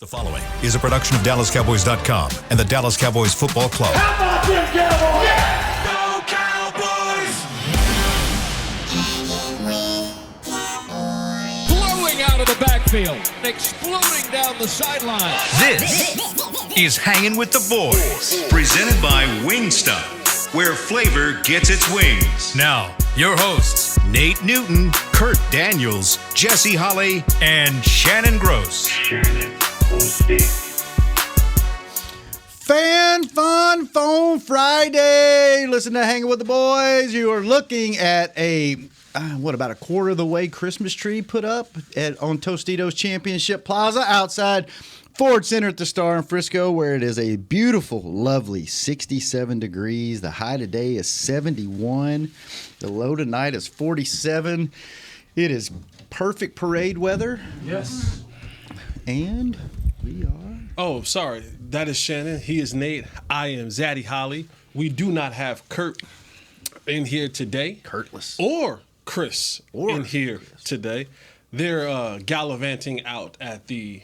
The following is a production of DallasCowboys.com and the Dallas Cowboys Football Club. How about them Cowboys? Yeah! Go Cowboys! Blowing out of the backfield, exploding down the sideline. This is Hangin' with the Boys, presented by Stunt, where flavor gets its wings. Now, your hosts, Nate Newton, Kurt Daniels, Jesse Holley, and Shannon Gross. Fan Fun Phone Friday. Listen to Hanging with the Boys. You are looking at about a quarter of the way Christmas tree put up on Tostitos Championship Plaza outside Ford Center at the Star in Frisco, where it is a beautiful, lovely 67 degrees. The high today is 71. The low tonight is 47. It is perfect parade weather. Yes. And we are... Oh, sorry. That is Shannon. He is Nate. I am Zaddy Holly. We do not have Kurt in here today. Kurtless. Or Chris in here today. They're gallivanting out at the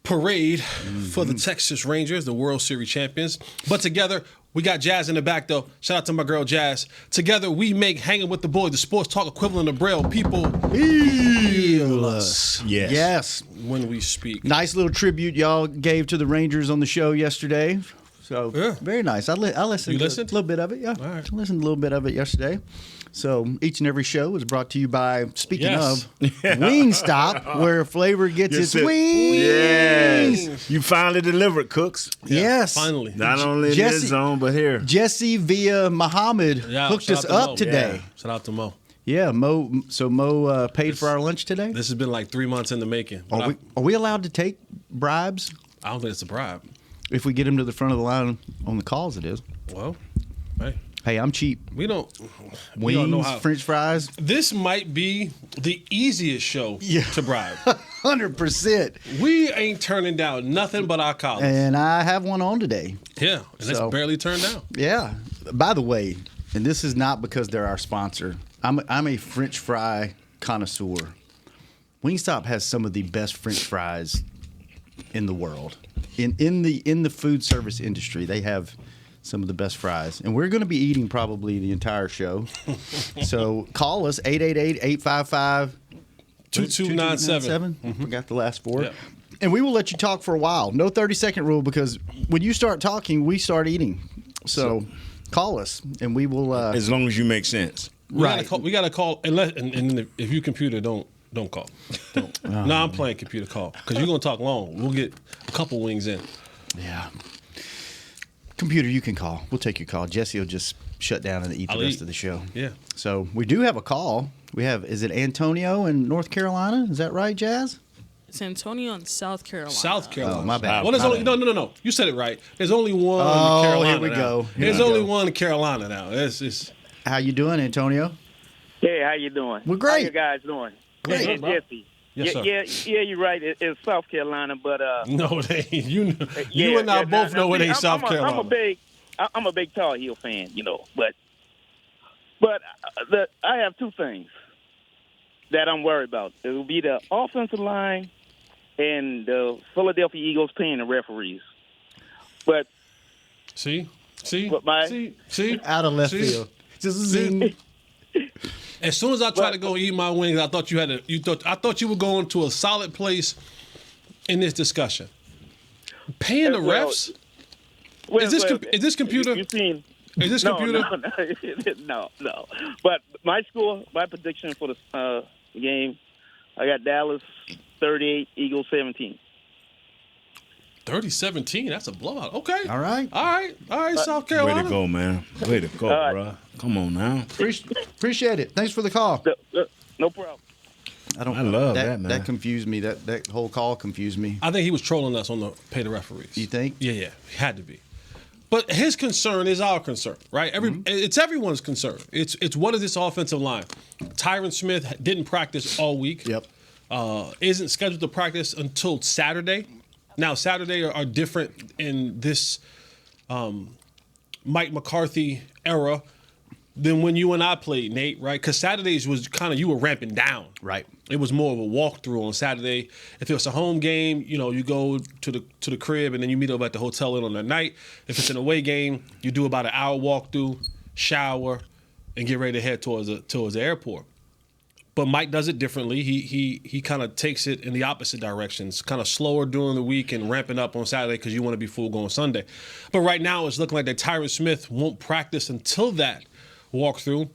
parade for the Texas Rangers, the World Series champions. But together, we got Jazz in the back, though. Shout out to my girl, Jazz. Together, we make Hanging with the Boys, the sports talk equivalent of Braille. People feel us. Yes. When we speak. Nice little tribute y'all gave to the Rangers on the show yesterday. So, very nice. I listened You to listened? a little bit of it, yeah. All right. I listened to a little bit of it yesterday. So, each and every show is brought to you by, speaking of, Wingstop, where flavor gets its wings. Yes. You finally delivered, Cooks. Yes. Finally. Not only in this zone, but here. Jesse via Muhammad hooked us up today. Yeah. Shout out to Mo. Yeah, Mo. So, Mo paid for our lunch today? This has been like 3 months in the making. Are we allowed to take bribes? I don't think it's a bribe. If we get him to the front of the line on the calls, it is. Well, hey. Hey, I'm cheap. We don't Wings, know how. French fries. This might be the easiest show to bribe. 100%. We ain't turning down nothing but our collars. And I have one on today. Yeah, and it's barely turned down. Yeah. By the way, and this is not because they're our sponsor, I'm a French fry connoisseur. Wingstop has some of the best French fries in the world. In the food service industry, they have some of the best fries. And we're going to be eating probably the entire show. So call us, 888-855-2297. Forgot the last four. Yep. And we will let you talk for a while. No 30-second rule, because when you start talking, we start eating. So call us, and we will... as long as you make sense. We got to call, and if you computer, don't call. Don't. No, I'm playing computer call, because you're going to talk long. We'll get a couple wings in. Yeah. Computer, you can call. We'll take your call. Jesse will just shut down and eat the rest of the show. Yeah. So we do have a call. Is it Antonio in North Carolina? Is that right, Jazz? It's Antonio in South Carolina. South Carolina. Oh, my bad. Well, there's only no. You said it right. There's only one Carolina. Here we go. There's only one Carolina now. It's How you doing, Antonio? Hey, how you doing? We're great. How you guys doing? Great. Hey, Jesse. Yes, sir. Yeah, you're right. It's South Carolina, but no, it ain't. You and I both know it ain't South Carolina. I'm a big Tar Heel fan, but I have two things that I'm worried about. It will be the offensive line and the Philadelphia Eagles paying the referees. But see, out of left field. Just zing. As soon as I tried to go eat my wings, I thought I thought you were going to a solid place in this discussion. Paying the refs? Is this computer? Is this computer? No. But my prediction for the game, I got Dallas 38, Eagles 17. 30-17, that's a blowout. Okay. All right, South Carolina. Way to go, man. Way to go, bro. Come on now. Appreciate it. Thanks for the call. No problem. I love that, man. That confused me. That whole call confused me. I think he was trolling us on the pay the referees. You think? Yeah, he had to be. But his concern is our concern, right? It's everyone's concern. It's what is this offensive line? Tyron Smith didn't practice all week. Yep. Isn't scheduled to practice until Saturday. Now, Saturday are different in this Mike McCarthy era. than when you and I played, Nate, right? Because Saturdays was kind of, you were ramping down. Right. It was more of a walkthrough on Saturday. If it was a home game, you go to the crib and then you meet up at the hotel on the night. If it's an away game, you do about an hour walkthrough, shower, and get ready to head towards the airport. But Mike does it differently. He kind of takes it in the opposite directions, kind of slower during the week and ramping up on Saturday because you want to be full going Sunday. But right now it's looking like that Tyron Smith won't practice until that walkthrough.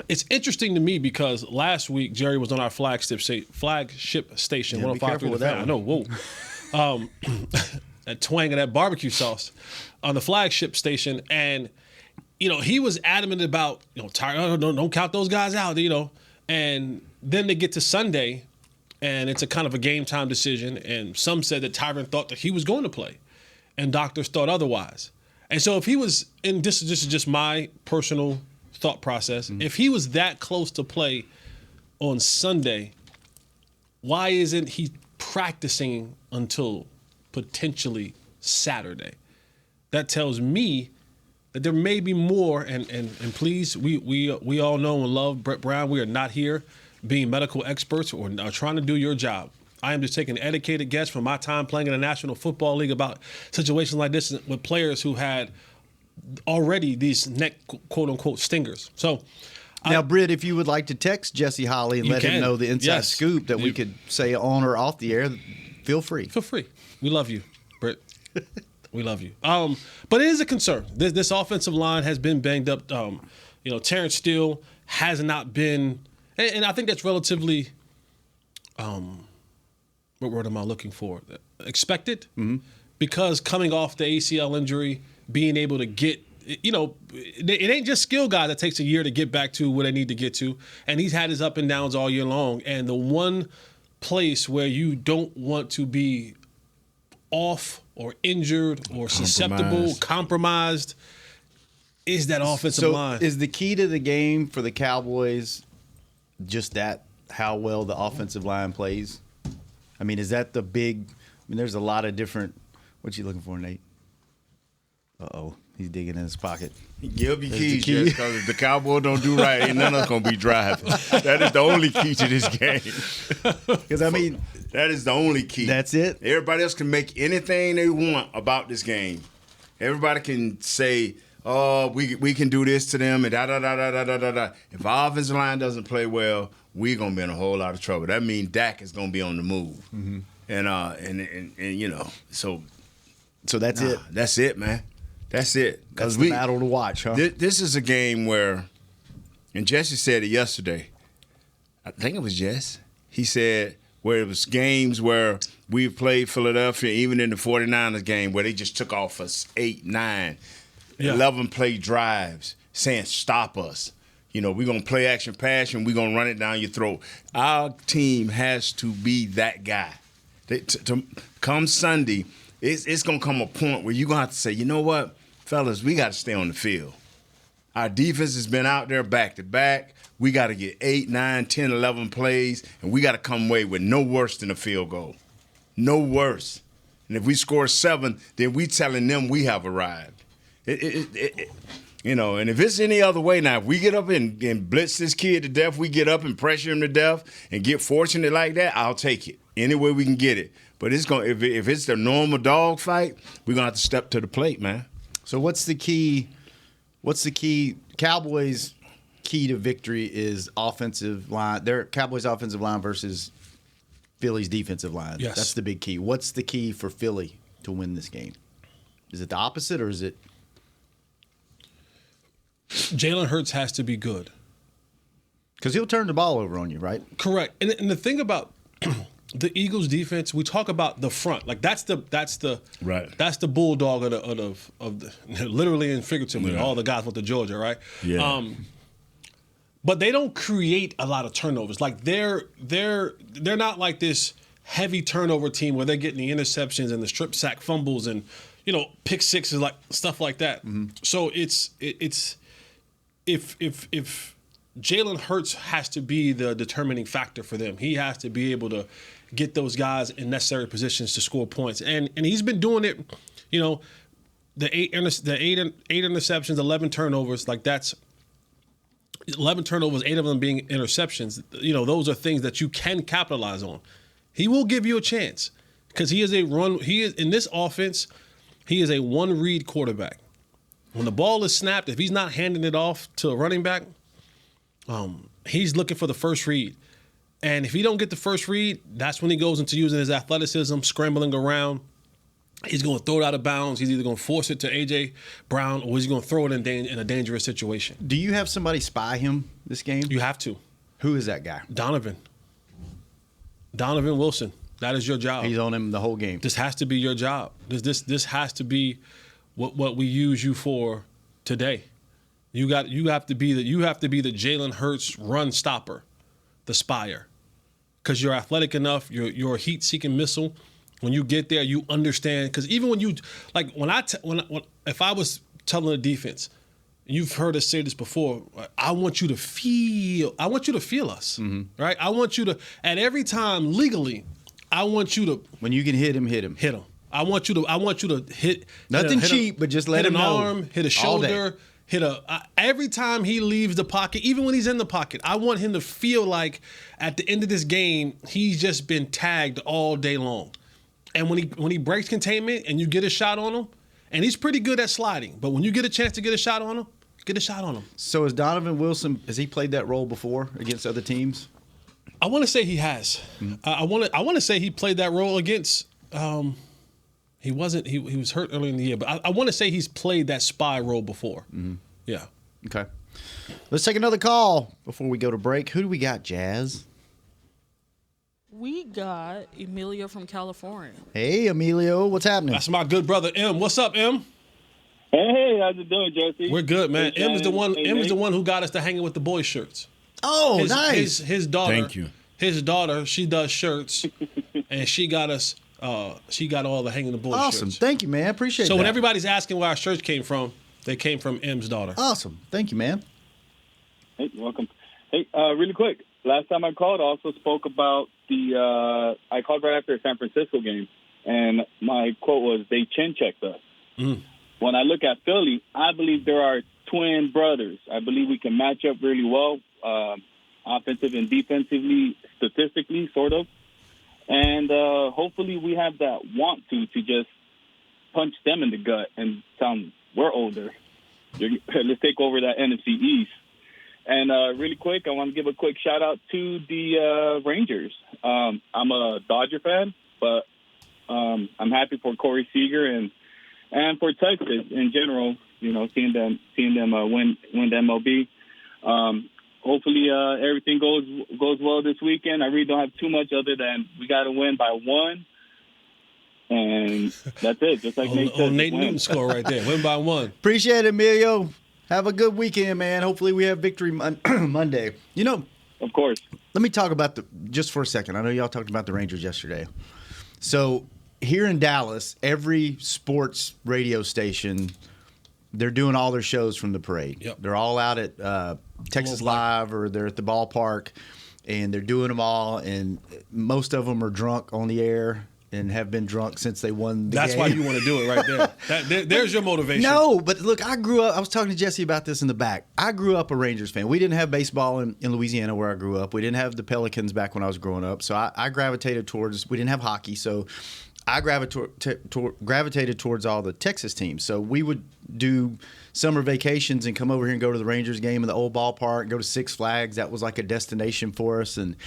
It's interesting to me because last week Jerry was on our flagship station, Yeah, be 105.3 careful The with Fan. that I know, whoa. That twang of that barbecue sauce on the flagship station, and he was adamant about Tyron, don't count those guys out, and then they get to Sunday, and it's a kind of a game time decision, and some said that Tyron thought that he was going to play, and doctors thought otherwise. And so if he was, and this is just my personal thought process, if he was that close to play on Sunday, why isn't he practicing until potentially Saturday? That tells me that there may be more, and please, we all know and love Brett Brown. We are not here being medical experts or trying to do your job. I am just taking an educated guess from my time playing in the National Football League about situations like this with players who had already these neck quote-unquote stingers. So now, Britt, if you would like to text Jesse Holly and let him know the inside scoop that we could say on or off the air, feel free. Feel free. We love you, Britt. We love you. But it is a concern. This offensive line has been banged up. Terrence Steele has not been, and I think that's relatively, what word am I looking for? Expected. Mm-hmm. Because coming off the ACL injury, being able to get, it ain't just skill guy that takes a year to get back to where they need to get to. And he's had his up and downs all year long. And the one place where you don't want to be off or injured or susceptible, compromised, is that offensive line. Is the key to the game for the Cowboys just that, how well the offensive line plays? I mean, is that the big – there's a lot of different – what you looking for, Nate? Uh-oh. He's digging in his pocket. Give me keys, Jess, because if the Cowboys don't do right, ain't none of us going to be driving. That is the only key to this game. Because, that is the only key. That's it? Everybody else can make anything they want about this game. Everybody can say, oh, we can do this to them and da-da-da-da-da-da-da. If our offensive line doesn't play well, we're going to be in a whole lot of trouble. That means Dak is going to be on the move. Mm-hmm. And So that's it? That's it, man. That's it. That's the battle to watch, huh? This is a game where, and Jesse said it yesterday. I think it was Jess. He said where it was games where we played Philadelphia, even in the 49ers game, where they just took off us 8, 9, 11 play drives, saying stop us. We're going to play action pass and we're going to run it down your throat. Our team has to be that guy. To come Sunday, it's going to come a point where you're going to have to say, you know what, fellas, we got to stay on the field. Our defense has been out there back to back. We got to get 8, 9, 10, 11 plays, and we got to come away with no worse than a field goal. No worse. And if we score 7, then we telling them we have arrived. And if it's any other way now, if we get up and blitz this kid to death, we get up and pressure him to death and get fortunate like that, I'll take it. Any way we can get it. But it's going if it's the normal dog fight, we're going to have to step to the plate, man. So what's the key? Cowboys' key to victory is offensive line. Their Cowboys' offensive line versus Philly's defensive line. Yes. That's the big key. What's the key for Philly to win this game? Is it the opposite or is it? Jalen Hurts has to be good. Because he'll turn the ball over on you, right? Correct. And the thing about the Eagles defense, we talk about the front. Like that's the right. That's the bulldog of the literally and figuratively. Yeah. All the guys went to Georgia, right? Yeah. But they don't create a lot of turnovers. Like they're not like this heavy turnover team where they're getting the interceptions and the strip sack fumbles and pick sixes, like stuff like that. Mm-hmm. So it's if Jalen Hurts has to be the determining factor for them. He has to be able to get those guys in necessary positions to score points, and he's been doing it. The eight interceptions, 11 turnovers. Like that's 11 turnovers, 8 of them being interceptions. You know, those are things that you can capitalize on. He will give you a chance because he is in this offense, he is a one-read quarterback. When the ball is snapped, if he's not handing it off to a running back, he's looking for the first read. And if he don't get the first read, that's when he goes into using his athleticism, scrambling around. He's going to throw it out of bounds. He's either going to force it to A.J. Brown or he's going to throw it in a dangerous situation. Do you have somebody spy him this game? You have to. Who is that guy? Donovan Wilson. That is your job. He's on him the whole game. This has to be your job. This has to be what we use you for today. You have to be the Jalen Hurts run stopper, the spire, because you're athletic enough. You're a heat-seeking missile. When you get there, you understand. Because even when you like if I was telling the defense, you've heard us say this before. I want you to feel us, right? I want you to at every time legally. I want you to when you can hit him. Hit him. I want you to hit nothing cheap, but just let him know. Hit an arm, hit a shoulder, every time he leaves the pocket, even when he's in the pocket. I want him to feel like at the end of this game, he's just been tagged all day long. And when he breaks containment and you get a shot on him, and he's pretty good at sliding, but when you get a chance to get a shot on him, get a shot on him. So has Donovan Wilson, has he played that role before against other teams? I want to say he has. I want to say he played that role against. He wasn't. He was hurt early in the year, but I want to say he's played that spy role before. Yeah. Okay. Let's take another call before we go to break. Who do we got, Jazz? We got Emilio from California. Hey, Emilio, what's happening? That's my good brother M. What's up, M? Hey, how's it doing, Jesse? We're good, man. Hey, M is the one. Hey, M is the one who got us to Hanging with the Boys shirts. Oh, nice. His daughter. Thank you. His daughter, she does shirts, and she got us. She got all the Hanging with the Boys Awesome. shirts. Thank you, man. Appreciate it. So when everybody's asking where our shirts came from, they came from M's daughter. Awesome. Thank you, man. Hey, welcome. Hey, really quick. Last time I called, I also spoke about I called right after the San Francisco game, and my quote was, they chin-checked us. When I look at Philly, I believe there are twin brothers. I believe we can match up really well, offensive and defensively, statistically, sort of. And hopefully we have that want to just punch them in the gut and tell them we're older. Let's take over that NFC East. And really quick, I want to give a quick shout-out to the Rangers. I'm a Dodger fan, but I'm happy for Corey Seager and for Texas in general, you know, seeing them win the MLB. Hopefully everything goes well this weekend. I really don't have too much other than we got to win by 1. And that's it, just like Nate said. Nate Newton score right there. Win by 1. Appreciate it, Emilio. Have a good weekend, man. Hopefully we have victory Monday. You know, of course. Let me talk about just for a second. I know y'all talked about the Rangers yesterday. So here in Dallas, every sports radio station, they're doing all their shows from the parade. Yep. They're all out at Texas Live or they're at the ballpark, and they're doing them all. And most of them are drunk on the air and have been drunk since they won the That's game. why you want to do it right there. There's your motivation. No, but look, I grew up. I was talking to Jesse about this in the back. I grew up a Rangers fan. We didn't have baseball in Louisiana where I grew up. We didn't have the Pelicans back when I was growing up. So I gravitated towards. We didn't have hockey, so I gravitated towards all the Texas teams. So we would do summer vacations and come over here and go to the Rangers game in the old ballpark, go to Six Flags. That was like a destination for us. And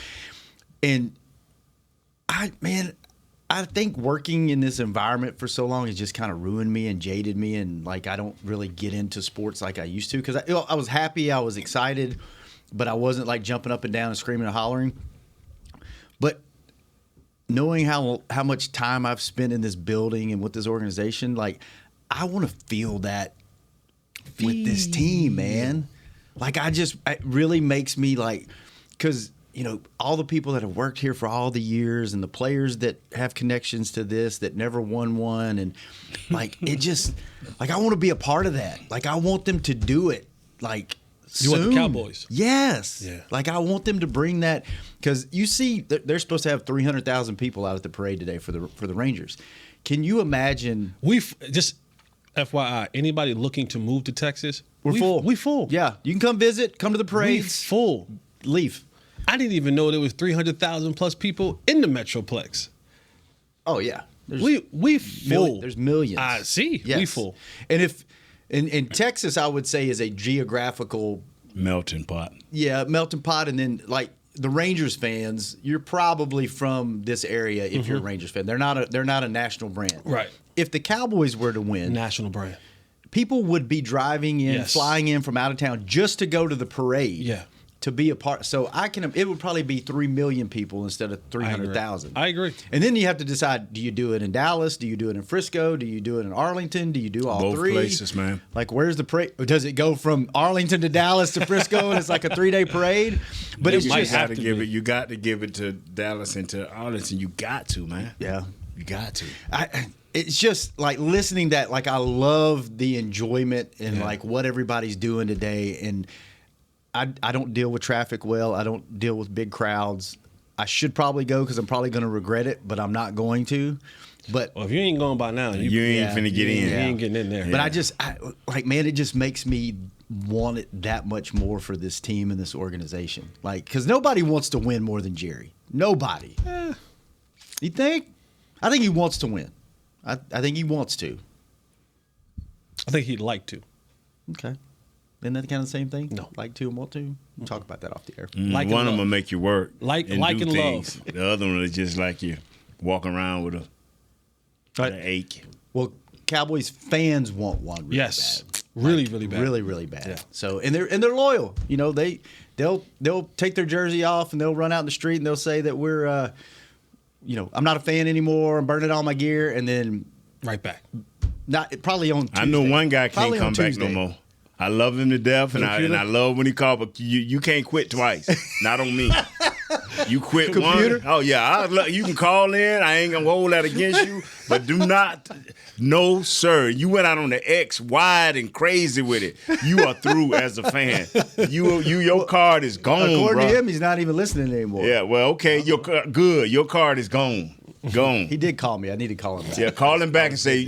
I think working in this environment for so long has just kind of ruined me and jaded me, and like I don't really get into sports like I used to because I was happy, I was excited, but I wasn't like jumping up and down and screaming and hollering. But knowing how much time I've spent in this building and with this organization, like I want to feel that with this team, man. Like it really makes me like, because you know, all the people that have worked here for all the years and the players that have connections to this that never won one. And like, it just, like, I want to be a part of that. Like, I want them to do it. Like, you want the Cowboys? Yes. Yeah. Like, I want them to bring that, because you see, they're supposed to have 300,000 people out at the parade today for the Rangers. Can you imagine? Just FYI, anybody looking to move to Texas, We're full. We full. Yeah, you can come visit, come to the parades. We full. Leave. I didn't even know there was 300,000 plus people in the Metroplex. Oh yeah, we full. There's millions. I see. Yes. We full. And if in Texas, I would say is a geographical melting pot. Yeah, melting pot, and then like the Rangers fans, you're probably from this area if you're a Rangers fan. They're not a national brand. Right. If the Cowboys were to win, National brand. people would be driving in, Yes. flying in from out of town just to go to the parade. Yeah. To be a part. So it would probably be 3 million people instead of 300,000. I agree. And then you have to decide, do you do it in Dallas? Do you do it in Frisco? Do you do it in Arlington? Do you do all Both three? places, man. Like, where's the parade? Does it go from Arlington to Dallas to Frisco and it's like a 3-day parade? But it's just you got to give it to Dallas and to Arlington. You got to, man. Yeah. You got to. It's just like listening that, like, I love the enjoyment and like what everybody's doing today. And I don't deal with traffic well. I don't deal with big crowds. I should probably go because I'm probably going to regret it, but I'm not going to. But if you ain't going by now, you ain't finna get in. You ain't getting in there. But man, it just makes me want it that much more for this team and this organization. Like, because nobody wants to win more than Jerry. Nobody. You think? I think he wants to win. I think he wants to. I think he'd like to. Okay. Isn't that kind of the same thing? No. Like to and want to? We'll talk about that off the air. Like one of them will make you work. Like and and things. love. The other one is just like you walking around with an ache. Well, Cowboys fans want one really Yes. bad. Really, really bad. Really, really bad. Yeah. So and they're loyal. You know, they'll take their jersey off and they'll run out in the street and they'll say that we're I'm not a fan anymore, I'm burning all my gear, and then right back. Not probably on Tuesday. I know one guy can't Probably come on back Tuesday. no more. I love him to death, and I love when he called, but you can't quit twice. Not on me. You quit Computer? one. Oh, yeah. You can call in. I ain't going to hold that against you, but do not. No, sir. You went out on the X wide and crazy with it. You are through as a fan. Your card is gone, According bro. to him, he's not even listening anymore. Yeah, well, okay. Good. Your card is gone. Gone. He did call me. I need to call him back. Yeah, call him back and say,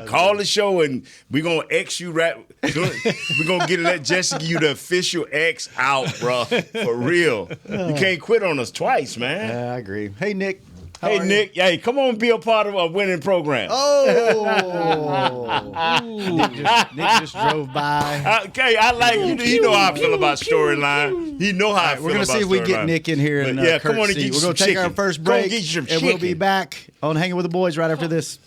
call the show and we're going to X you right. We're going to let Jesse give you the official X out, bro. For real. You can't quit on us twice, man. Yeah, I agree. Hey, Nick. Hey, Nick. Hey, come on, be a part of a winning program. Nick just drove by. Okay, I like you. You know how I feel about storyline. You know how I feel about storyline. We're going to see if we get Nick in here. And, come on and get you We're some going to take our chicken. first Go break, get you some and we'll be chicken. back on Hanging with the Boys right after this.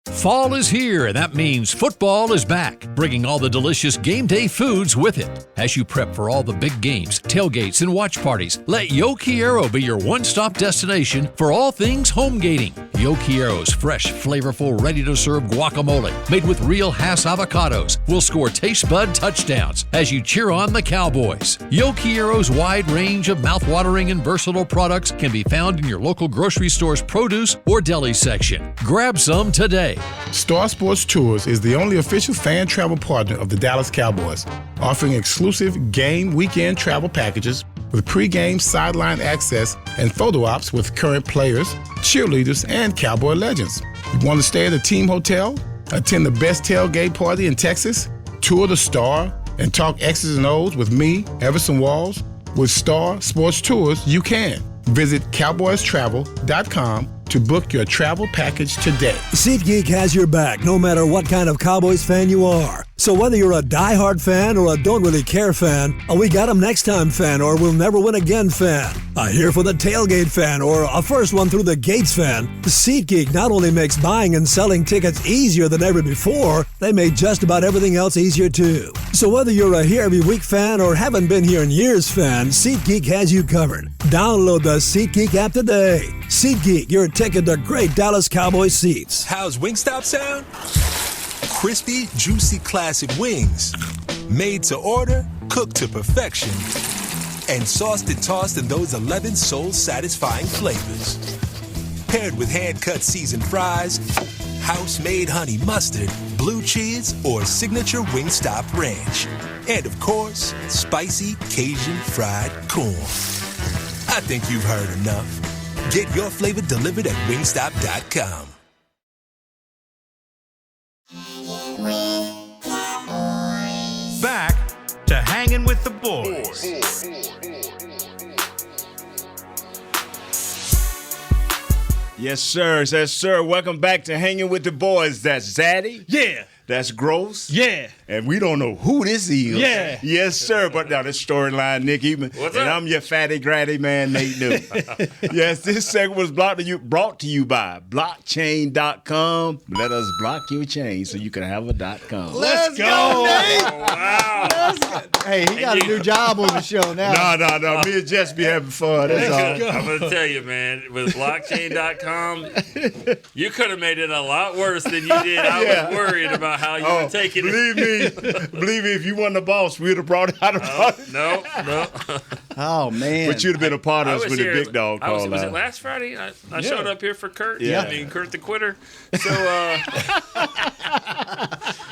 Fall is here, and that means football is back, bringing all the delicious game day foods with it. As you prep for all the big games, tailgates, and watch parties, let Yo Quiero be your one-stop destination for all things home gating. Yo Quiero's fresh, flavorful, ready-to-serve guacamole made with real Hass avocados will score taste bud touchdowns as you cheer on the Cowboys. Yo Quiero's wide range of mouthwatering and versatile products can be found in your local grocery store's produce or deli section. Grab some today. Star Sports Tours is the only official fan travel partner of the Dallas Cowboys, offering exclusive game weekend travel packages with pre-game sideline access and photo ops with current players, cheerleaders, and Cowboy legends. You want to stay at a team hotel, attend the best tailgate party in Texas, tour the Star, and talk X's and O's with me, Everson Walls? With Star Sports Tours, you can. Visit cowboystravel.com to book your travel package today. SeatGeek has your back no matter what kind of Cowboys fan you are. So whether you're a diehard fan or a don't really care fan, a we got 'em next time fan or we'll never win again fan, a here for the tailgate fan or a first one through the gates fan, SeatGeek not only makes buying and selling tickets easier than ever before, they made just about everything else easier too. So whether you're a here every week fan or haven't been here in years fan, SeatGeek has you covered. Download the SeatGeek app today. SeatGeek, your ticket to great Dallas Cowboys seats. How's Wingstop sound? Crispy, juicy, classic wings. Made to order, cooked to perfection. And sauced and tossed in those 11 soul-satisfying flavors. Paired with hand-cut seasoned fries, house-made honey mustard, blue cheese, or signature Wingstop ranch. And of course, spicy Cajun fried corn. I think you've heard enough. Get your flavor delivered at wingstop.com. Hangin' with the Boys. Yes, sir. Yes, sir. Welcome back to Hanging with the Boys. That's Zaddy. Yeah. That's Gross. Yeah. And we don't know who this is. Yeah. Yes, sir. But now this storyline, Nick Even. What's and up? I'm your fatty, gratty man, Nate Newton. Yes, this segment was brought to you by blockchain.com. Let us block your chain so you can have a .com. Let's go, Nate. Wow. Hey, he got a new job on the show now. No. Me and Jess be having fun. That's all. I'm going to tell you, man, with blockchain.com, you could have made it a lot worse than you did. I was worried about how you were taking it. Believe me, if you wasn't the boss, we'd have brought it out of it. No. Oh, man. But you'd have been a part of I us was when here. the big dog called Was out. it last Friday? I showed up here for Kurt. Yeah. I mean, Kurt the Quitter. So,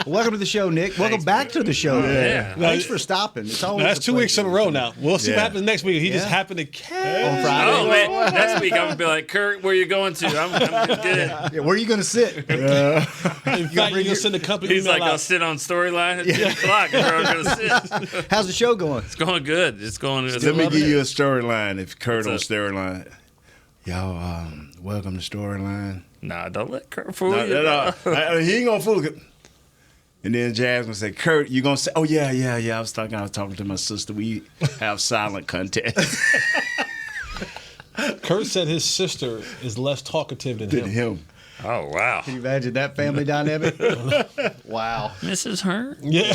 Welcome to the show, Nick. Welcome back to the show. Yeah. Thanks for stopping. It's always That's a 2 weeks in a pleasure. row now. We'll see what happens next week. He just Yeah. happened to catch. On Friday. oh, man. Next week, I'm going to be like, Kurt, where you going to? I'm good. Yeah, where are you going to sit? In fact, you're going to send the company He's email like, out. I'll sit on storyline at 10 o'clock. Where I'm going to sit. How's the show going? It's going good. It's going good. Let me give you a storyline. If Kurt on What's storyline, y'all, welcome to storyline. Nah, don't let Kurt fool you. No. He ain't gonna fool you. And then Jazz gonna say, Kurt, you gonna say, oh yeah. I was talking to my sister. We have silent contest. Kurt said his sister is less talkative than him. Oh, wow. Can you imagine that family dynamic? Wow. Mrs. Hearn? Yeah.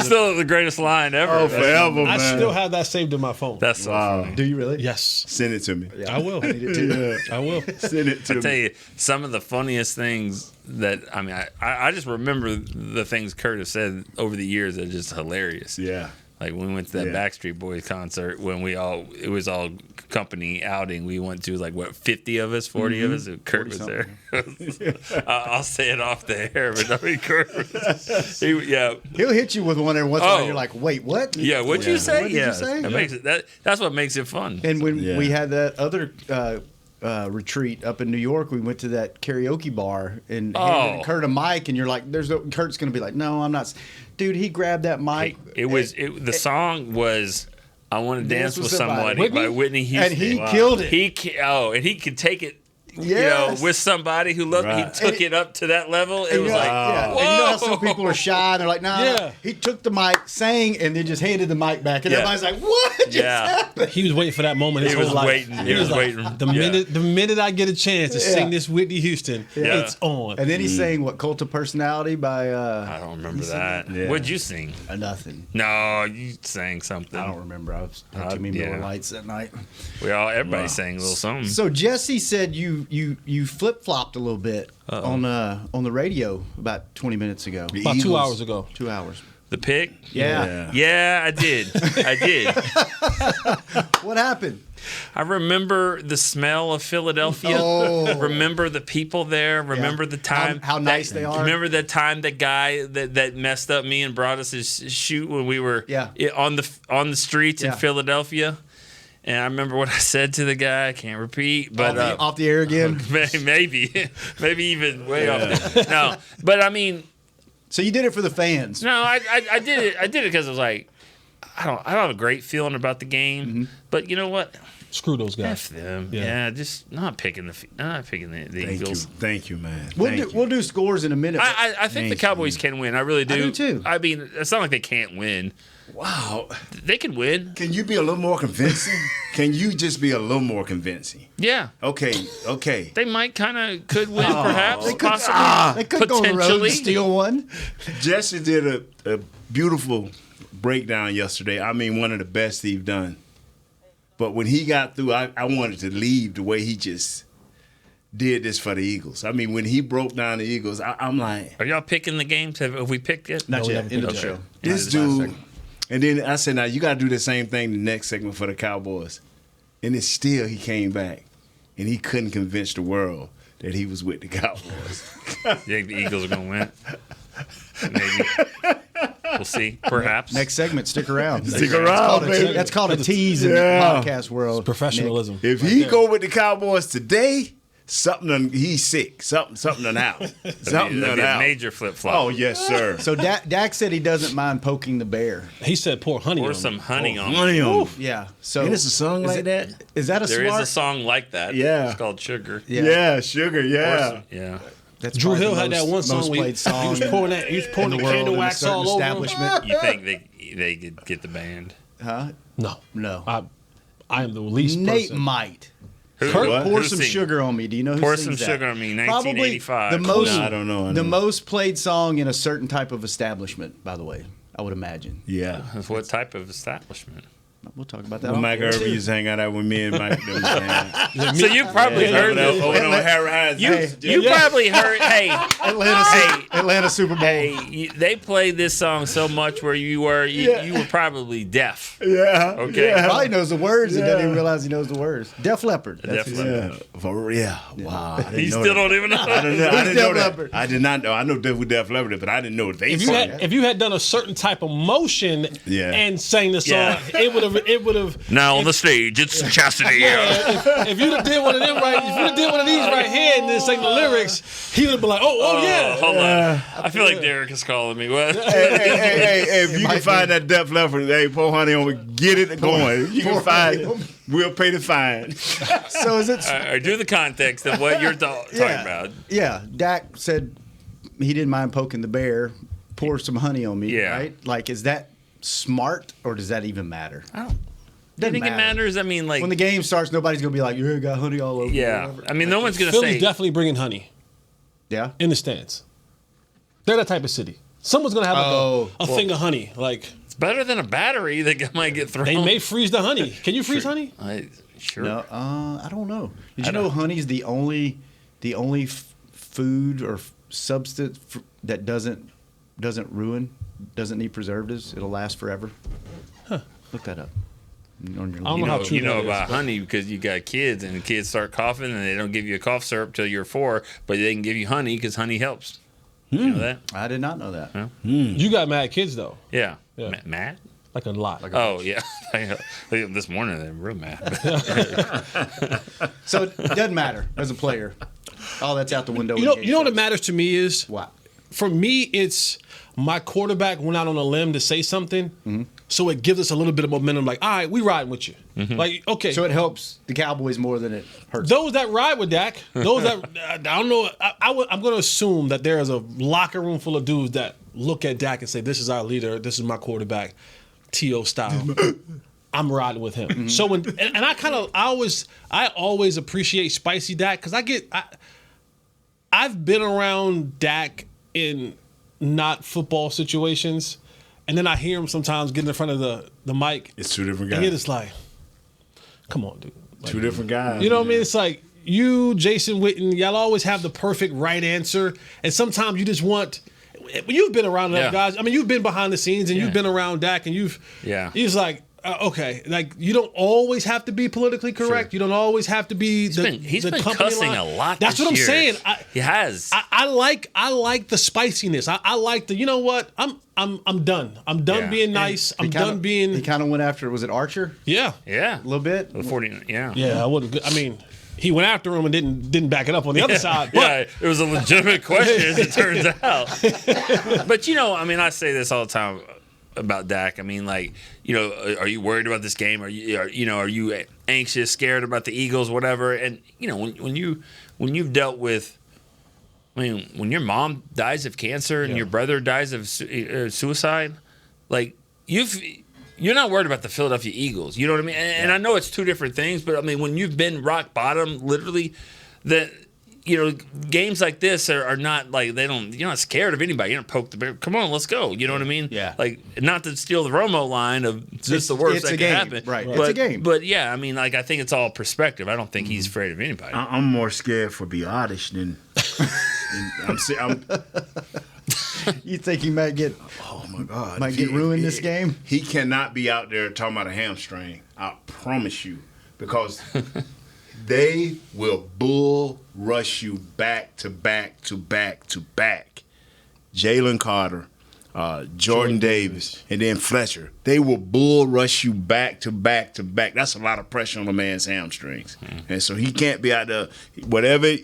Still the greatest line ever. Oh, forever, I man. still have that saved in my phone. That's so funny. Do you really? Yes. Send it to me. I will. I need it too. I will. Send it to I me. tell you, some of the funniest things that, I mean, I just remember the things Kurt has said over the years that are just hilarious. Yeah. Like when we went to that Backstreet Boys concert, when it was all company outing. We went to 50 of us, 40 of us. And Kurt was there. I'll say it off the air, but I mean, Kurt was, He'll hit you with one every once in a while. You're like, wait, what? Yeah, what'd you say? What did you say? That makes it, that's what makes it fun. And when we had that other retreat up in New York, we went to that karaoke bar and handed Kurt a mic, and you're like, Kurt's going to be like, no, I'm not. Dude, he grabbed that mic. The song was I Want to Dance with Somebody by Whitney Houston. And he killed it. And he could take it. Yes. With somebody who loved he took it up to that level. It was like, whoa. And you know how some people are shy? They're like, nah. He took the mic, sang, and then just handed the mic back. And everybody's like, what just happened? He was waiting for that moment. He was waiting. He was waiting. The minute I get a chance to sing this Whitney Houston, it's on. And then he sang, what, Cult of Personality by... I don't remember that. Yeah. What'd you sing? Nothing. No, you sang something. I don't remember. I was had too many Miller Lights that night. Everybody sang a little something. So Jesse said you flip flopped a little bit on the radio about 20 minutes ago. About 2 hours ago. 2 hours. The pick? Yeah, I did. What happened? I remember the smell of Philadelphia. Remember the people there. Remember the time. How nice they are. Remember the time that guy that messed up me and brought us his shoot when we were on the streets in Philadelphia. And I remember what I said to the guy. I can't repeat, but off the air again. Maybe even way off. No, but I mean, so you did it for the fans? No, I did it. I did it because I was like, I don't have a great feeling about the game, but you know what? Screw those guys. F them. Yeah, just not picking the Eagles. Thank you, man. We'll do scores in a minute. I think the Cowboys can win. I really do. I do too. I mean, it's not like they can't win. Wow. They can win. Can you be a little more convincing? Can you just be a little more convincing? Yeah. Okay. They might could win, perhaps. They could, possibly. they could go on the road and steal one. Jesse did a beautiful breakdown yesterday. I mean, one of the best he's done. But when he got through, I wanted to leave the way he just did this for the Eagles. I mean, when he broke down the Eagles, I'm like... Are y'all picking the games? Have we picked it? Not yet. End of the show. This dude... And then I said, now, you got to do the same thing the next segment for the Cowboys. And it's still, he came back. And he couldn't convince the world that he was with the Cowboys. You think the Eagles are going to win? Maybe. We'll see. Perhaps. Next segment, stick around. Stick around, baby. That's called a tease in the podcast world. Professionalism. If he go with the Cowboys today, something. He's sick. Something done out. Something done out. Major flip flop. Oh yes, sir. So Dak said he doesn't mind poking the bear. He said pour honey on Pour him. some honey on Honey on. it. Yeah. So And it's a song like that. Is that a There smart? is a song like that. Yeah. It's called Sugar. Yeah, sugar. Yeah. Yeah. That's Drew probably Hill the had that one most song where played song he was pouring that. He was pouring in the the world candle in a wax certain all over him. establishment. You think they could get the band? Huh? No. No. I am the least Nate person. might. Who- Kurt, what? pour Who some sing? sugar on me. Do you know who Pour sings Some that? Sugar on Me, Probably 1985. the most. No, I don't know. The most played song in a certain type of establishment. By the way, I would imagine. Yeah. What type of establishment? We'll talk about that. When off Mike air, Irvin too. used to hang out with me and Mike. So you probably heard this. Over on Harry Hines. You probably heard. Hey, Atlanta Super Bowl. Hey, they played this song so much where you were probably deaf. Yeah. Okay. He probably knows the words and doesn't even realize he knows the words. Def Leppard. Def Leppard. Yeah. Wow. He still don't even know. I didn't Who's know Def that. Leppard? I did not know. I know who Def Leppard, but I didn't know they sang. If you had done a certain type of motion and sang the song, Yeah. it would have. Now on the stage, it's Chastity. If you'd have did one of them right, if you'd have did one of these right here and then sang the lyrics, he would have been like, oh yeah. Hold on. I feel like Derek is calling me. What? Hey, if you can find that Def Leppard, hey, pour honey on me, get it going. If you can find it, we'll pay the fine. So is it? All right, do the context of what you're talking about. Yeah. Dak said he didn't mind poking the bear. Pour some honey on me. Yeah. Right. Like, is that smart or does that even matter? I don't. Do you think it matters? I mean, like when the game starts, nobody's gonna be like, "You got honey all over." Yeah. you," I mean, no one's gonna Philly's say. definitely bringing honey Yeah. in the stands. They're that type of city. Someone's gonna have a thing of honey. Like It's better than a battery that might get thrown. they may freeze the honey. Can you freeze honey? Sure. No. I don't know. Did you know honey's the only food or substance that doesn't ruin, doesn't need preservatives. It'll last forever. Huh. Look that up. On your You know about honey because you got kids and the kids start coughing and they don't give you a cough syrup till you're 4, but they can give you honey because honey helps. You know that? I did not know that. Yeah. You got mad kids though. Yeah. Yeah. Mad? Like a lot. Oh yeah. This morning they're real mad. So it doesn't matter as a player. Oh, that's out the window. You know what matters to me is what? For me, it's my quarterback went out on a limb to say something, so it gives us a little bit of momentum. Like, all right, we riding with you. Like, okay. So it helps the Cowboys more than it hurts. Those that ride with Dak, those that I don't know. I'm going to assume that there is a locker room full of dudes that look at Dak and say, "This is our leader. This is my quarterback, T.O. style." I'm riding with him. So when and I always appreciate spicy Dak because I've been around Dak in not football situations, and then I hear him sometimes get in front of the mic. It's two different guys. And you're just like, come on, dude. Like, two different guys. You know what I mean? It's like you, Jason Witten, y'all always have the perfect right answer, and sometimes you just want. You've been around enough guys. I mean, you've been behind the scenes, and you've been around Dak, and you're just like. Okay, like you don't always have to be politically correct. Sure. You don't always have to be. He's been cussing a lot. That's what I'm saying. He has. I like the spiciness. I like the. You know what? I'm done. I'm done being nice. I'm done being. He kind of went after. Was it Archer? Yeah. Yeah. A little bit. 40. Yeah. Yeah. I wouldn't. I mean. He went after him and didn't back it up on the other side. But. Yeah, it was a legitimate question, as it turns out. But I mean, I say this all the time about Dak. I mean, like, are you worried about this game? Are you anxious, scared about the Eagles, whatever? And when you've dealt with, I mean, when your mom dies of cancer and your brother dies of suicide, like you're not worried about the Philadelphia Eagles. You know what I mean? And I know it's two different things, but I mean, when you've been rock bottom, literally, that. Games like this are not like you're not scared of anybody. You don't poke the bear. Come on, let's go. You know what I mean? Yeah. Like, not to steal the Romo line of just the worst that can happen. Right. But, it's a game. But yeah, I mean, like, I think it's all perspective. I don't think he's afraid of anybody. I'm more scared for the oddish than. You think he might get? Oh my God! Might get ruined this game. He cannot be out there talking about a hamstring. I promise you, because. They will bull rush you back to back to back to back. Jalen Carter, Jordan Davis, and then Fletcher. They will bull rush you back to back to back. That's a lot of pressure on a man's hamstrings, and so he can't be out there. Whatever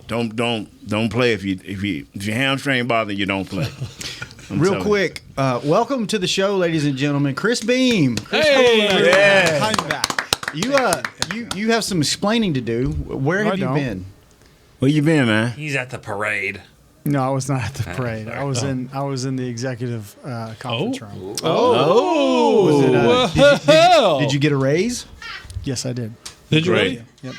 don't play if your hamstring bothering you, don't play. Real quick, welcome to the show, ladies and gentlemen. Chris Beam. Yeah. I'm back. You have some explaining to do. Where have you been? Where you been, man? He's at the parade. No, I was not at the parade. I was in the executive conference room. Did you get a raise? Yes, I did. Did you Great. really? Yep.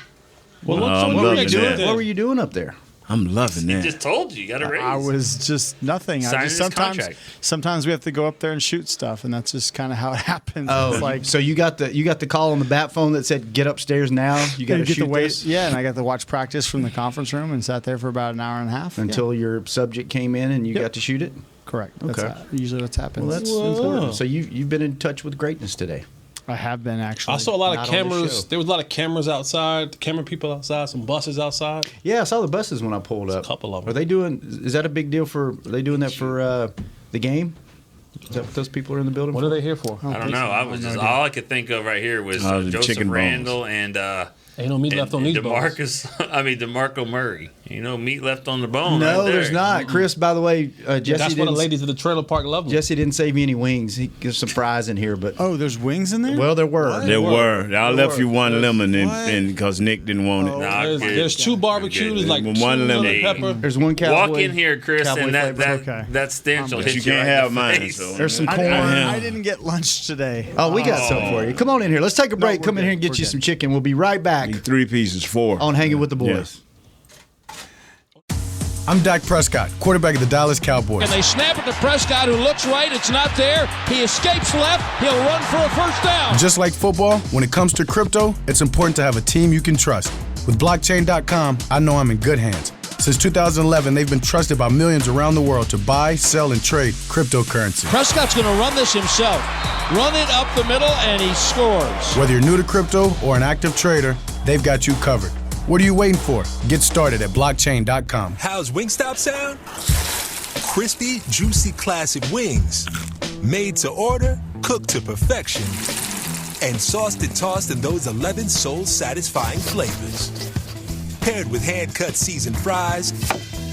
Well, What were you doing up there? I'm loving He that. just told you got a raise. I was just nothing. Signing his contract. Sometimes we have to go up there and shoot stuff, and that's just kind of how it happens. Oh, It's like so you got the call on the bat phone that said get upstairs now. You got to get shoot to wait. this Yeah, and I got to watch practice from the conference room and sat there for about an hour and a half until your subject came in and you got to shoot it. Correct. Okay. That's usually what's happened. Well, that's important. So you've been in touch with greatness today. I have been actually. I saw a lot of Not on the cameras. show. There was a lot of cameras outside, camera people outside, some buses outside. Yeah, I saw the buses when I pulled up. A couple of them. Are they doing? Is that a big deal for? Are they doing that for the game? Is that what those people are in the building? What are they here for? I don't know. I was just all I could think of right here was the Joseph chicken bones. Randall and Ain't no meat left on these bones. DeMarco Murray. Meat left on the bone. No, right there. there's not. Chris, by the way, Jesse That's why the ladies at the trailer park love them. Jesse didn't save me any wings. He gives some fries in here, but there's wings in there. well, there were. There were. I left you one lemon and because Nick didn't want it. Nah, There's two barbecue. There's like One two lemon. lemon pepper. There's one cowboy. Walk in here, Chris, cowboy and flavor. that stench will But hit you you can't right have in the mine. face. So. There's some corn. I didn't get lunch today. Oh, we got some for you. Come on in here. Let's take a break. we're Come in good. here and get We're you good. some chicken. We'll be right back Need 3 pieces, 4. on Hanging with the Boys. I'm Dak Prescott, quarterback of the Dallas Cowboys. And they snap it to Prescott, who looks right. It's not there. He escapes left. He'll run for a first down. Just like football, when it comes to crypto, it's important to have a team you can trust. With blockchain.com, I know I'm in good hands. Since 2011, they've been trusted by millions around the world to buy, sell, and trade cryptocurrency. Prescott's going to run this himself. Run it up the middle, and he scores. Whether you're new to crypto or an active trader, they've got you covered. What are you waiting for? Get started at blockchain.com. How's Wingstop sound? Crispy, juicy, classic wings. Made to order, cooked to perfection. And sauced and tossed in those 11 soul-satisfying flavors. Paired with hand-cut seasoned fries,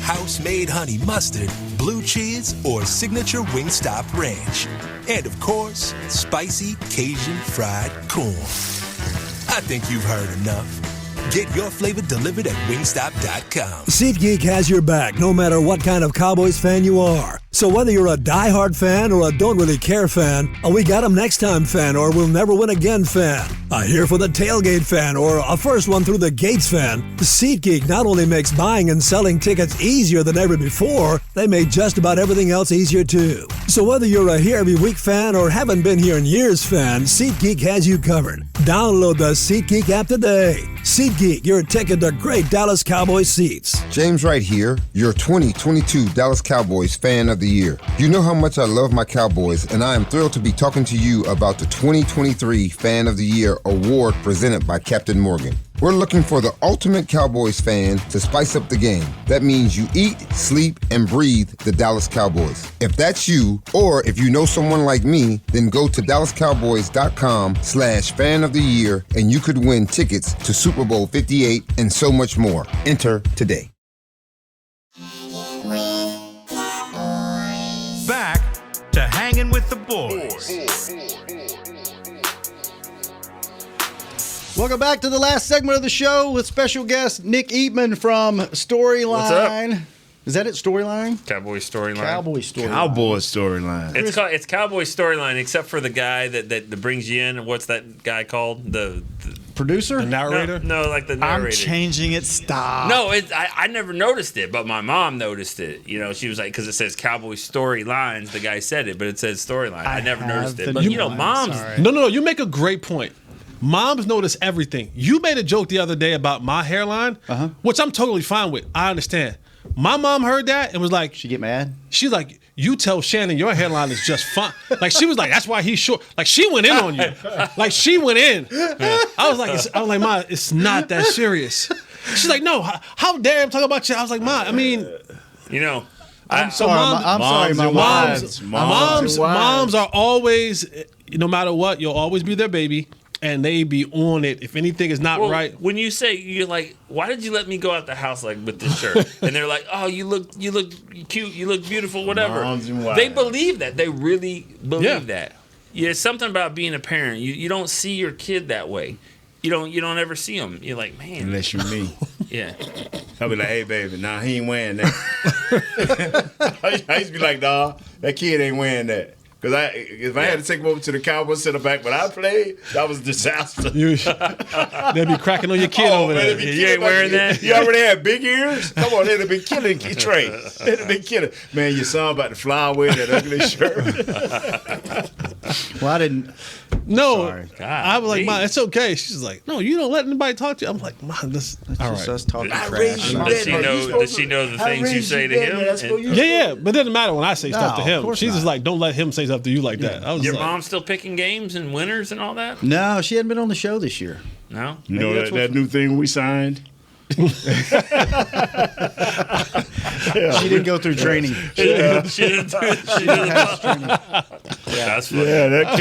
house-made honey mustard, blue cheese, or signature Wingstop ranch. And of course, spicy Cajun fried corn. I think you've heard enough. Get your flavor delivered at wingstop.com. SeatGeek has your back no matter what kind of Cowboys fan you are. So whether you're a diehard fan or a don't really care fan, a we got 'em next time fan or we'll never win again fan, a here for the tailgate fan or a first one through the gates fan, SeatGeek not only makes buying and selling tickets easier than ever before, they made just about everything else easier too. So whether you're a here every week fan or haven't been here in years fan, SeatGeek has you covered. Download the SeatGeek app today. SeatGeek, your ticket to great Dallas Cowboys seats. James Wright here, your 2022 Dallas Cowboys Fan of the Year. You know how much I love my Cowboys, and I am thrilled to be talking to you about the 2023 Fan of the Year award presented by Captain Morgan. We're looking for the ultimate Cowboys fan to spice up the game. That means you eat, sleep, and breathe the Dallas Cowboys. If that's you, or if you know someone like me, then go to DallasCowboys.com/fan of the year, and you could win tickets to Super Bowl 58 and so much more. Enter today. Back to Hanging with the Boys. Welcome back to the last segment of the show with special guest Nick Eatman from Storyline. What's up? Is that it? Storyline? Cowboy storyline. Cowboy Storyline. Cowboy storyline. It's Cowboy storyline, except for the guy that brings you in. What's that guy called? The producer? The narrator? No, like the narrator. I'm changing it. Stop. No, I never noticed it, but my mom noticed it. She was like, because it says Cowboy Storylines. The guy said it, but it says storyline. I never noticed it. But moms. No, you make a great point. Moms notice everything. You made a joke the other day about my hairline, which I'm totally fine with. I understand. My mom heard that and was like, she get mad? She's like, you tell Shannon your hairline is just fine. Like, she was like, that's why he's short. Like, she went in on you. Like, she went in. I was like, Ma, it's not that serious. She's like, no, how dare I'm talking about you? I was like, Ma, I mean. I'm sorry, my moms are always, no matter what, you'll always be their baby, and they be on it. If anything is not right. When you say, you're like, why did you let me go out the house like with this shirt? And they're like, oh, you look cute, you look beautiful, whatever. They believe that. They really believe that. Yeah, it's something about being a parent. You don't see your kid that way. You don't ever see them. You're like, man. Unless you're me. Yeah. I'll be like, hey, baby, nah, he ain't wearing that. I used to be like, dawg, that kid ain't wearing that. Because if I had to take him over to the Cowboys center back, but I played, that was a disaster. They'd be cracking on your kid over there. You ain't wearing that? You already had big ears? Come on, they'd have been killing Trey. They'd have been killing. Man, your son about to fly away in that ugly shirt. Well, I didn't. No, Sorry. I was like, Mom, it's okay. She's like, no, you don't let anybody talk to you. I'm like, Mom, this all right. Us talking trash. Does she know the things you say to him? Yeah, but it doesn't matter when I say stuff to of him. course She's just not. like, don't let him say stuff to you like that. I was Your like, mom still picking games and winners and all that? No, she hadn't been on the show this year. No? You know that new thing we signed? She didn't go through training. She didn't have training. That's funny. Yeah, that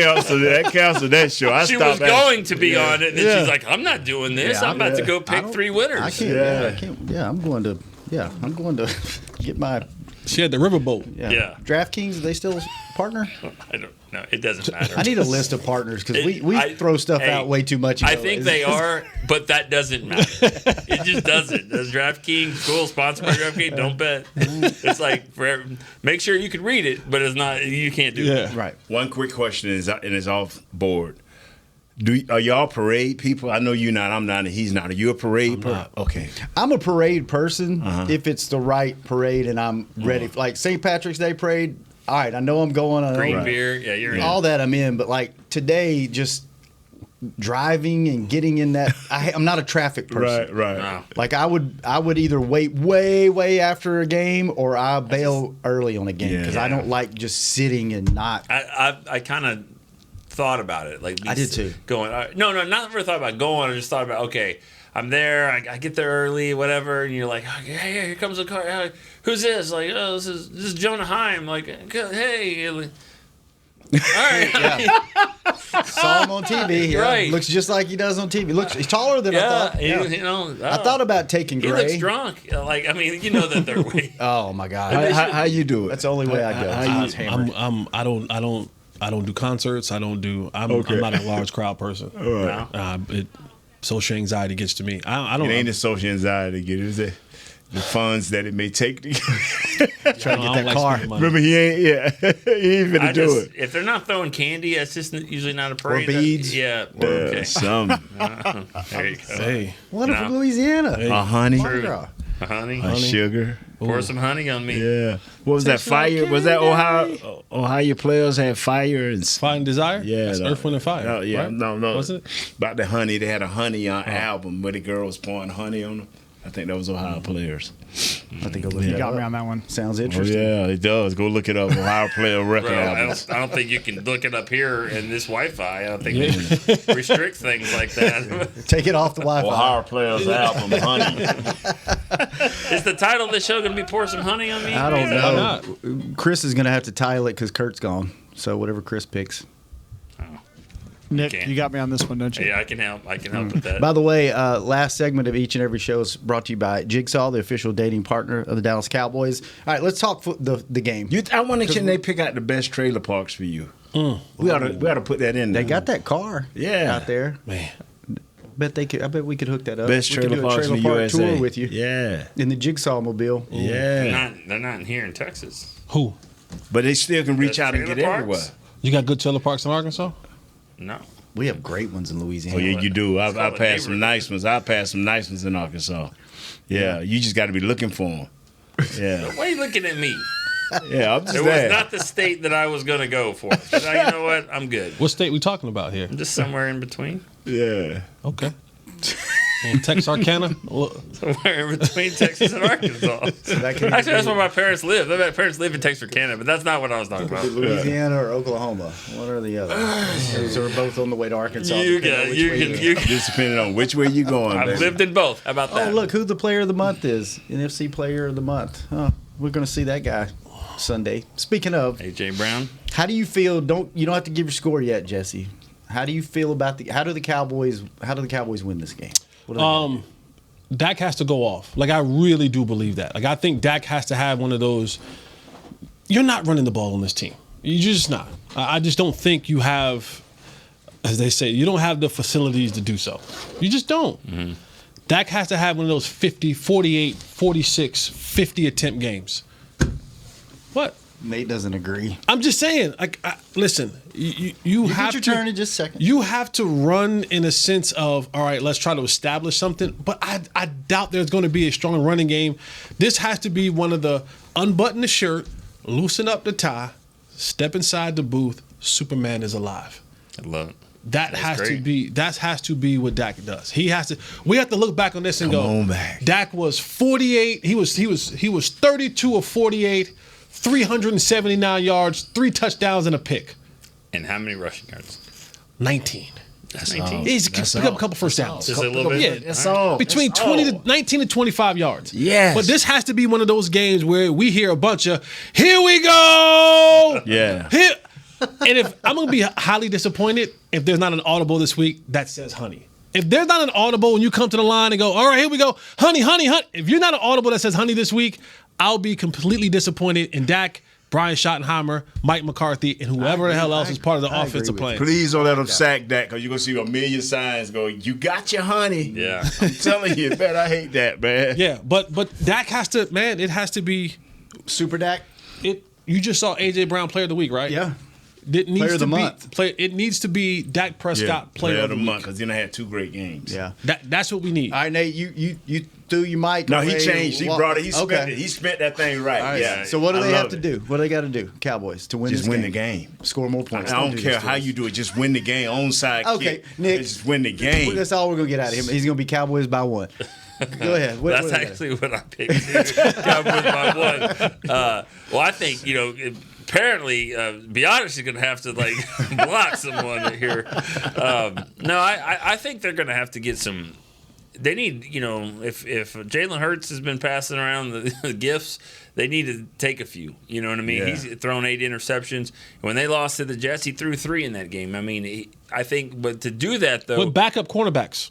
canceled that show. She was going to be on it, and then she's like, I'm not doing this. Yeah, I'm about to go pick 3 winners. I can't. I'm going to get my. She had the riverboat. Yeah. DraftKings, are they still partner? I don't know. It doesn't matter. I need a list of partners because we throw stuff out way too much. I think they are, but that doesn't matter. It just doesn't. Does DraftKings, cool, sponsored by DraftKings, don't bet. It's like, make sure you can read it, but it's not. You can't do it. Right. One quick question and it's off board. Are y'all parade people? I know you're not. I'm not. And he's not. Are you a parade person? Okay. I'm a parade person if it's the right parade and I'm ready. Like St. Patrick's Day parade. All right, I know I'm going on. Green beer. Yeah, you're in. All that I'm in, but like today, just driving and getting in that. I'm not a traffic person. Right. No. Like I would either wait way after a game or I bail early on a game because I don't like just sitting and not. I kind of thought about it. Like I did too. Going. No, not ever thought about going. I just thought about, okay, I'm there. I get there early, whatever. And you're like, okay, hey, here comes a car. Who's this? Like, oh, this is Jonah Heim. Like, hey. Like, all right. Saw him on TV. Yeah. Right. Looks just like he does on TV. He's taller than I thought. I thought about taking Gray. He looks drunk. Like, I mean, you know that they're way. Oh my God. How you do it? That's the only way I go. I don't do concerts. I'm not a large crowd person. All right. Social anxiety gets to me. I don't. It ain't the social anxiety get it. It's the funds that it may take to try to get that car. Remember, he ain't finna do it. If they're not throwing candy, that's just usually not a parade. Or beads. Okay. Some. There you go. Hey. One from Louisiana. Hey. A honey. A honey. A sugar. Pour some honey on me. Yeah. What was that? Fire? Was that Ohio players had fire and Fire and Desire? Yeah. That's Earth, Wind, and Fire. Oh, yeah. Right? No. Wasn't it? About the honey. They had a honey album where the girl was pouring honey on them. I think that was Ohio players. I think you got me on that one. Sounds interesting. Oh, yeah, it does. Go look it up. Ohio player record albums. I don't think you can look it up here in this Wi-Fi. I don't think they can restrict things like that. Take it off the Wi-Fi. Ohio players album, honey. Is the title of the show going to be Pour Some Honey on Me? I don't know. Chris is going to have to title it because Kurt's gone. So whatever Chris picks. Nick, you got me on this one, don't you? Yeah, I can help. I can help with that. By the way, last segment of each and every show is brought to you by Jigsaw, the official dating partner of the Dallas Cowboys. All right, let's talk the game. I want to they pick out the best trailer parks for you. We ought to put that in there. They got that car out there. Man. I bet we could hook that up. Best we could do a parks in the park USA. tour with you. Yeah. In the Jigsaw mobile. Yeah. They're not here in Texas. Who? But they still can reach out and get everywhere. You got good trailer parks in Arkansas? No. We have great ones in Louisiana. Oh, yeah, you do. I passed some nice ones. I passed some nice ones in Arkansas. Yeah, you just got to be looking for them. Yeah. Why are you looking at me? Yeah, I'm just It there. was not the state that I was going to go for. But you know what? I'm good. What state we talking about here? I'm just somewhere in between. Yeah. Okay. Texarkana? Somewhere in between Texas and Arkansas. Actually, that's where my parents live. My parents live in Texarkana, but that's not what I was talking about. Louisiana or Oklahoma, one or the other. Those are both on the way to Arkansas. You can. Just depending on which way you going. I've lived in both. How about that? Oh, look who the player of the month is. NFC player of the month. Huh. we're going to see that guy Sunday. Speaking of A.J. Brown, how do you feel? You don't have to give your score yet, Jesse. How do you feel about how do the Cowboys win this game? Dak has to go off. Like, I really do believe that. Like, I think Dak has to have one of those. You're not running the ball on this team. You're just not. I just don't think you have, as they say, you don't have the facilities to do so. You just don't. Mm-hmm. Dak has to have one of those 50, 48, 46, 50 attempt games. What? Nate doesn't agree. I'm just saying. Like, listen, you have get your turn in just a second. You have to run in a sense of, all right, let's try to establish something. But I doubt there's going to be a strong running game. This has to be one of the unbutton the shirt, loosen up the tie, step inside the booth. Superman is alive. I love it. That has to be what Dak does. He has to. We have to look back on this and go. Dak was 48. He was 32 of 48, 379 yards, 3 touchdowns and a pick. And how many rushing yards? 19. That's 19. He's picked up a couple first downs. Just a little bit. Yeah, that's all. Between 19 and 25 yards. Yes. But this has to be one of those games where we hear a bunch of "Here we go." Yeah. Here. And if I'm going to be highly disappointed if there's not an audible this week that says honey. If there's not an audible and you come to the line and go, all right, here we go, honey, honey, honey. If you're not an audible that says honey this week, I'll be completely disappointed in Dak, Brian Schottenheimer, Mike McCarthy, and whoever the hell else is part of the offensive plan. Please don't let them sack Dak because you're going to see a million signs go, you got your honey. Yeah. I'm telling you, man, I hate that, man. Yeah, but Dak has to, man, it has to be. Super Dak? You just saw A.J. Brown Player of the Week, right? Yeah. Player of the month. It needs to be Dak Prescott Player of the month because then I had 2 great games. Yeah, that's what we need. All right, Nate, you threw your mic. No, away. he changed. He brought it. He spent okay. it. He spent that thing right. All right. Yeah. So what do they have to do? What do they got to do, Cowboys, to win just this win game? the game. Score more points. I don't care how you do it. Just win the game. Onside okay, kick. Nick. Just win the game. That's all we're gonna get out of him. He's gonna be Cowboys by 1. Go ahead. That's actually what I picked. Cowboys by 1. Well, I think apparently, Biotis is going to have to block someone here. No, I think they're going to have to get some. They need, if Jalen Hurts has been passing around the gifts, they need to take a few. You know what I mean? Yeah. He's thrown 8 interceptions. When they lost to the Jets, he threw 3 in that game. I mean, I think, but to do that though, with backup cornerbacks,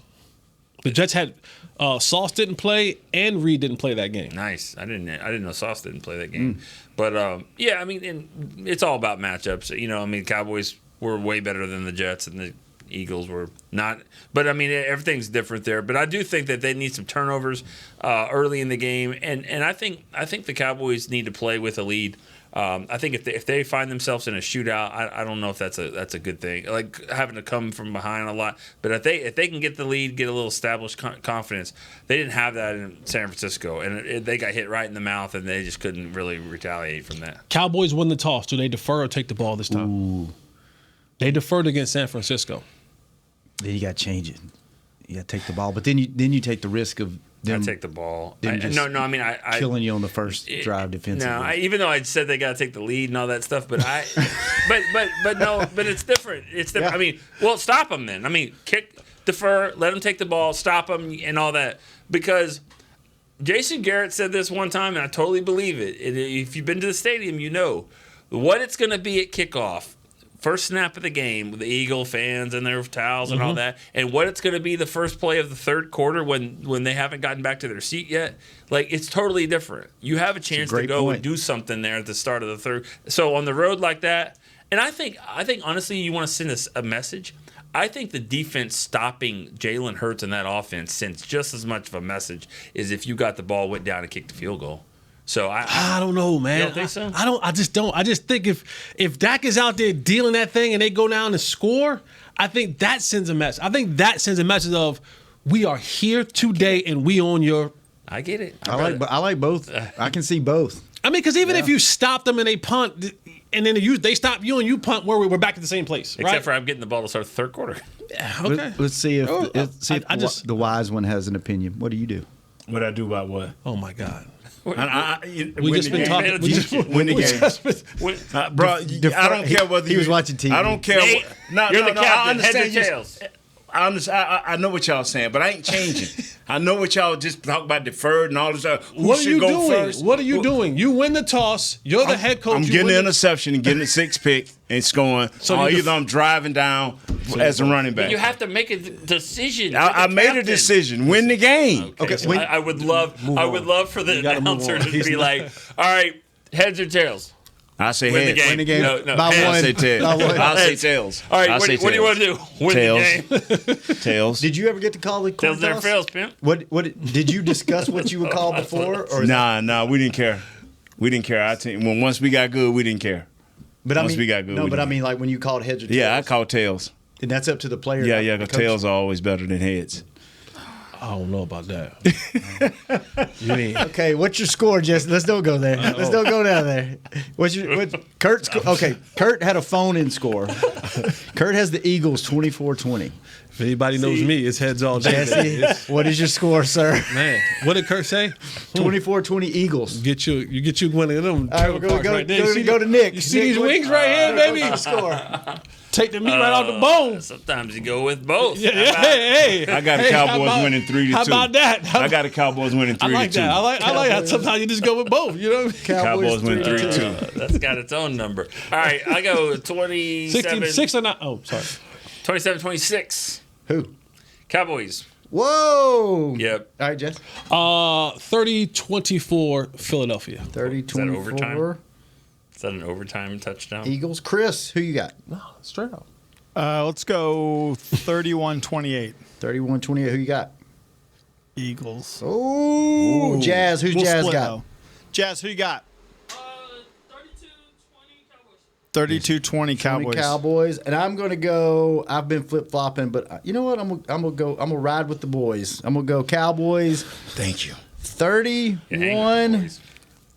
the Jets had Sauce didn't play and Reed didn't play that game. Nice. I didn't know Sauce didn't play that game. But yeah, I mean, it's all about matchups. Cowboys were way better than the Jets, and the Eagles were not. But I mean, everything's different there. But I do think that they need some turnovers early in the game, and I think the Cowboys need to play with a lead. I think if they find themselves in a shootout, I don't know if that's a good thing. Like having to come from behind a lot, but if they can get the lead, get a little established confidence. They didn't have that in San Francisco, and they got hit right in the mouth, and they just couldn't really retaliate from that. Cowboys win the toss. Do they defer or take the ball this time? Ooh. They deferred against San Francisco. Then you got to change it. You got to take the ball, but then you take the risk of them. I take the ball. I killing you on the first drive defensively. No, even though I said they got to take the lead and all that stuff, but but it's different. It's different. Yeah. Stop them then. Kick, defer, let them take the ball, stop them, and all that. Because Jason Garrett said this one time, and I totally believe it. If you've been to the stadium, you know what it's going to be at kickoff. First snap of the game with the Eagle fans and their towels and all that, and what it's going to be the first play of the third quarter when they haven't gotten back to their seat yet. It's totally different. You have a chance to go and do something there at the start of the third. So on the road like that, and I think honestly, you want to send us a message. I think the defense stopping Jalen Hurts in that offense sends just as much of a message as if you got the ball, went down and kicked the field goal. So I don't know, man. You don't think so? I just don't. I just think if Dak is out there dealing that thing and they go down and score, I think that sends a message. I think that sends a message of we are here today and we own your. I get it. I like both. I can see both. Because even if you stop them and they punt, and then they stop you and you punt, we're back at the same place, right? Except for I'm getting the ball to start the third quarter. Okay. Let's see if the wise one has an opinion. What do you do? What I do about what? Oh my God. We just been talking. Win the game, bro. I don't care whether he was watching TV. I don't care. You're the captain. I understand. Heads or tails. I know what y'all saying, but I ain't changing. I know what y'all just talk about deferred and all this stuff. Who What are should you go doing? first? What are you doing? You win the toss. You're the head coach. I'm You getting win the the- interception and getting the 6 pick and scoring. So Or you either I'm driving down as a running back. But you have to make a decision. I made a decision. Win the game. Okay, so I would love for the announcer to be like, all right, heads or tails? I say Win heads. the game. No, By heads. one. I say tails. By one. I say Heads. tails. All right, I what say do you want to do? Win Tails. the game. Tails. Did you ever get to call the coin Tails never toss? fails, pimp. What did you discuss what you would call before? Or is Nah, we didn't care. We didn't care. Our team. When once we got good, we didn't care. But Once I mean, we got good, no, we but I didn't. mean, like when you called heads or tails. Yeah, I call tails. And that's up to the player. Yeah, not yeah, the because coach. tails are always better than heads. I don't know about that. You mean Okay, what's your score, Jesse? Let's don't go there. Let's don't go down there. Kurt's okay? Kurt had a phone-in score. Kurt has the Eagles 24-20. if anybody knows me, it's heads all day. Jesse, what is your score, sir? Man, what did Kurt say? 24-20 Eagles. You get you one of them. All right, we're gonna go to Nick. You see Nick, these what- wings right here, baby? What's your score? Take the meat right off the bone. Sometimes you go with both. Yeah, hey. I got the Cowboys winning 3-2. How about that? I got the Cowboys winning 3-2. I like that. I like how sometimes you just go with both. You know what I mean? Cowboys win 3-2. That's got its own number. All right, I go 27. 66 or not? Oh, sorry. 27-26. Who? Cowboys. Whoa. Yep. All right, Jess. 30-24 Philadelphia. 30-24. overtime? Is that an overtime touchdown? Eagles. Chris, who you got? No, straight up. Let's go 31-28. 31-28. Who you got? Eagles. Oh, Jazz. Who's We'll Jazz split, got? though. Jazz, who you got? 32-20 Cowboys. Cowboys. And I'm going to go, I've been flip-flopping, but you know what? I'm going to ride with the boys. I'm going to go Cowboys. Thank you. 31.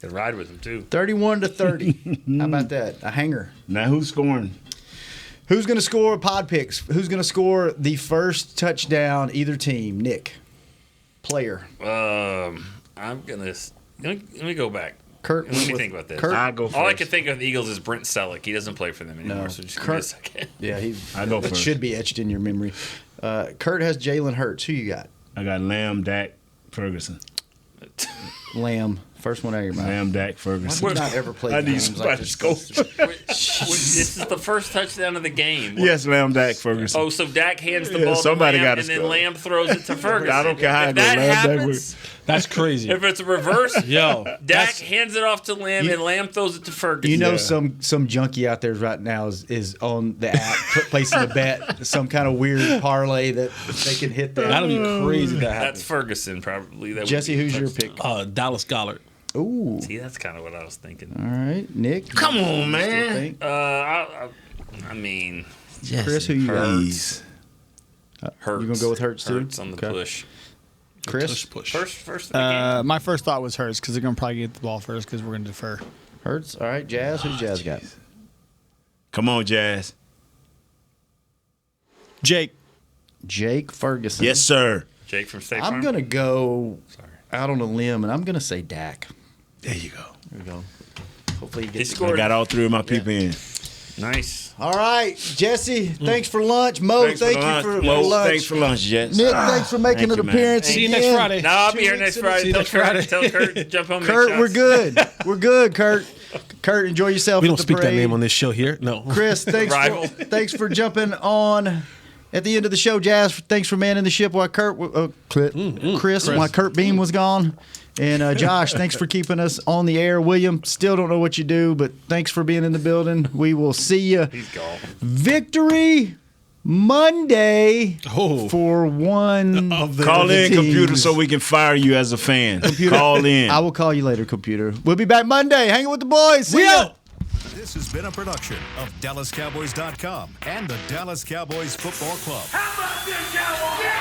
Could ride with them, too. 31-30. How about that? A hanger. Now who's scoring? Who's going to score pod picks? Who's going to score the first touchdown, either team? Nick. Player. I'm going to... Let me go back. Kurt. Let me think about this. Kurt. I go first. All I can think of the Eagles is Brent Selleck. He doesn't play for them anymore, No. so just give me Kurt. a second. Yeah, I go that first. should be etched in your memory. Kurt has Jalen Hurts. Who you got? I got Lamb, Dak, Ferguson. Lamb. First one out of your mouth. Lam, Dak, Ferguson. Why do you not ever play I need games somebody like to this? score. This is the first touchdown of the game. Yes, Lam, Dak, Ferguson. Oh, so Dak hands the Yeah, ball somebody to Lamb, gotta and then score. Lamb throws it to Ferguson. I don't care how if it goes. that Lamb, Dak, happens, That's crazy. if it's a reverse, Yo, Dak hands it off to Lamb, and Lamb throws it to Ferguson. You know, some junkie out there right now is on the app placing a bet, some kind of weird parlay that they can hit that. that'll be crazy to happen. That's Ferguson, probably. That would Jesse, be who's your touchdown. pick? Dallas Gollard. Ooh. See, that's kind of what I was thinking. All right, Nick. Come on, man. I mean, Chris, who you got? Please. Hurts. You gonna go with Hurts too? Hurts on the Okay. push. Chris. Push. First of the game. My first thought was Hurts because they're going to probably get the ball first because we're going to defer. Hurts. All right, Jazz. Who's Jazz got? Come on, Jazz. Jake. Jake Ferguson. Yes, sir. Jake from State Farm. I'm gonna go out on a limb, and I'm gonna say Dak. There you go. There we go. Hopefully he He gets. I scored. got all three of my people in. Nice. All right, Jesse. Thanks for lunch. Mo, Thanks thank for lunch. you for Mo, lunch. Thanks for lunch, Jets. Nick, thanks for making Thank an you, man. appearance. See you again. next Friday. No, I'll be 2 here weeks next in a- Friday. See you Tell next Friday. Kurt, jump home. Kurt, we're good. We're good, Kurt. Kurt, enjoy yourself. We at don't the speak that parade. name on this show here. No. Chris, Rival. thanks for jumping on at the end of the show. Jazz, thanks for manning the ship while Chris, while Kurt Beam was gone. And Josh, thanks for keeping us on the air. William, still don't know what you do, but thanks for being in the building. We will see you. He's gone. Victory Monday Oh. for one of the Call in, teams. computer, so we can fire you as a fan. Call in. I will call you later, computer. We'll be back Monday. Hanging with the boys. See ya. This has been a production of DallasCowboys.com and the Dallas Cowboys Football Club. How about this, Cowboys?